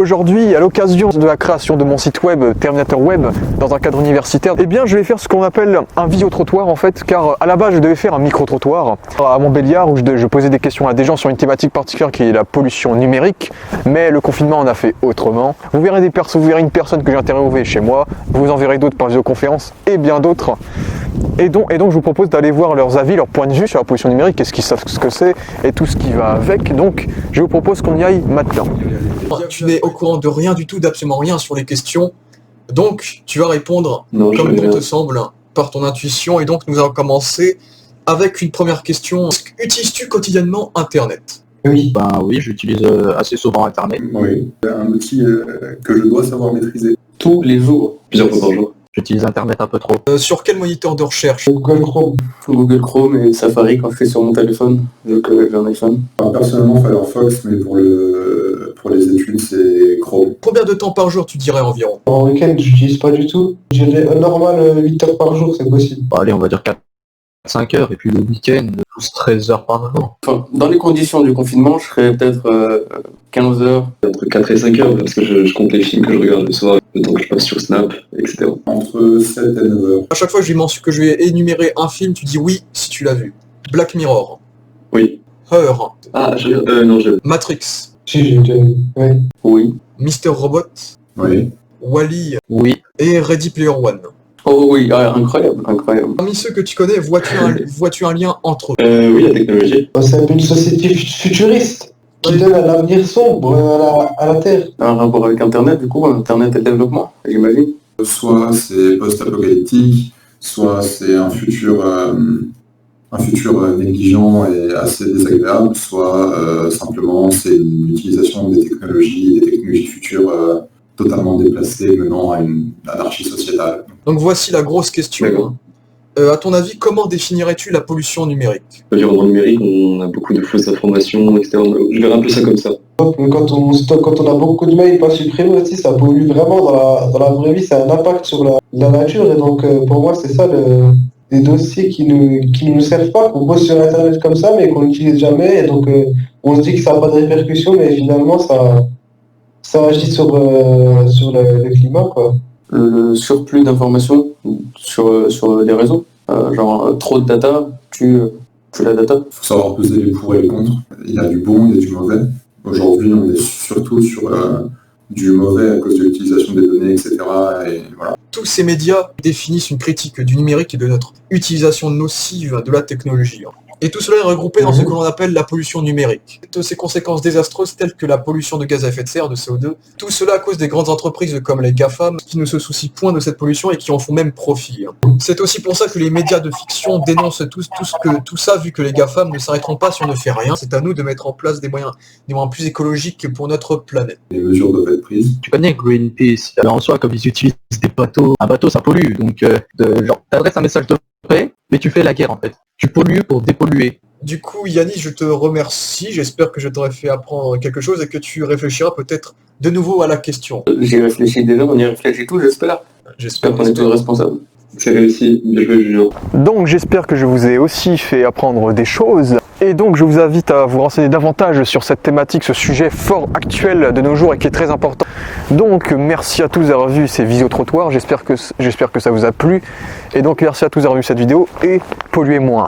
Aujourd'hui, à l'occasion de la création de mon site web Terminator Web dans un cadre universitaire, eh bien je vais faire ce qu'on appelle un visio-trottoir en fait, car à la base je devais faire un micro-trottoir à Montbéliard où je posais des questions à des gens sur une thématique particulière qui est la pollution numérique, mais le confinement en a fait autrement. Vous verrez une personne que j'ai interviewée chez moi, vous en verrez d'autres par visioconférence et bien d'autres. Et donc je vous propose d'aller voir leurs avis, leur point de vue sur la pollution numérique, qu'est-ce qu'ils savent ce que c'est et tout ce qui va avec. Donc je vous propose qu'on y aille maintenant. Tu n'es au courant de rien du tout, d'absolument rien sur les questions, donc tu vas répondre comme bon te semble, par ton intuition, et donc nous allons commencer avec une première question. Utilises-tu quotidiennement Internet? Oui. Oui, j'utilise assez souvent Internet. Oui, un outil que je dois savoir maîtriser. Tous les jours. Plusieurs fois par jour. J'utilise Internet un peu trop. Sur quel moniteur de recherche? Google Chrome et Safari quand je fais sur mon téléphone, vu que j'ai un iPhone. Alors, personnellement Firefox, mais pour les études c'est Chrome. Combien de temps par jour tu dirais environ? En week-end, j'utilise pas du tout. Je dirais normal 8 heures par jour, c'est possible. Allez, on va dire 4-5 heures, et puis le week-end, 12-13 heures par jour. Enfin, dans les conditions du confinement, je serais peut-être 15 heures. Entre 4 et 5 heures, parce que je compte les films que je regarde le soir, le temps que je passe sur Snap, etc. Entre 7 et 9 heures. À chaque fois que je vais énumérer un film, tu dis oui si tu l'as vu. Black Mirror. Oui. Her. Ah, non, je... Matrix. Si, j'ai déjà vu. Ouais. Oui. Mr. Robot. Oui. Wall-E. Oui. Et Ready Player One. Oh oui, incroyable. Parmi ceux que tu connais, vois-tu un lien entre eux? Oui, la technologie. C'est un peu une société futuriste qui donne un avenir sombre à la Terre. Un rapport avec Internet, du coup, Internet et le développement, j'imagine. Soit c'est post-apocalyptique, soit c'est un futur négligent et assez désagréable, soit simplement c'est une utilisation des technologies futures totalement déplacées menant à une anarchie sociétale. Donc voici la grosse question. À ton avis, comment définirais-tu la pollution numérique? Dans le numérique, on a beaucoup de fausses informations, etc. Je verrais un peu ça comme ça. Quand on a beaucoup de mails pas supprimés aussi, ça pollue vraiment dans la vraie vie, ça a un impact sur la nature. Et donc pour moi, c'est ça des dossiers qui nous servent pas, qu'on pose sur Internet comme ça, mais qu'on n'utilise jamais. Et donc on se dit que ça n'a pas de répercussions, mais finalement ça agit sur le climat, quoi. Le surplus d'informations sur les réseaux, trop de data, tue la data. Il faut savoir peser les pour et les contre. Il y a du bon, il y a du mauvais. Aujourd'hui, on est surtout sur du mauvais à cause de l'utilisation des données, etc. Et voilà. Tous ces médias définissent une critique du numérique et de notre utilisation nocive de la technologie. Et tout cela est regroupé dans ce que l'on appelle la pollution numérique. Toutes ces conséquences désastreuses telles que la pollution de gaz à effet de serre, de CO2, tout cela à cause des grandes entreprises comme les GAFAM qui ne se soucient point de cette pollution et qui en font même profit. C'est aussi pour ça que les médias de fiction dénoncent tout ça vu que les GAFAM ne s'arrêteront pas si on ne fait rien. C'est à nous de mettre en place des moyens plus écologiques pour notre planète. Les mesures doivent être prises. Tu connais Greenpeace? En soi, comme ils utilisent des bateaux, un bateau ça pollue, donc t'adresses un message de paix, mais tu fais la guerre en fait. Tu pollues pour dépolluer. Du coup, Yannis, je te remercie. J'espère que je t'aurai fait apprendre quelque chose et que tu réfléchiras peut-être de nouveau à la question. J'y réfléchis déjà, on y réfléchit tous, j'espère. J'espère qu'on est tous responsables. C'est réussi, bien joué Julien. Donc j'espère que je vous ai aussi fait apprendre des choses. Et donc je vous invite à vous renseigner davantage sur cette thématique, ce sujet fort actuel de nos jours et qui est très important. Donc merci à tous d'avoir vu ces visio-trottoirs, j'espère que ça vous a plu. Et donc merci à tous d'avoir vu cette vidéo et polluez moins.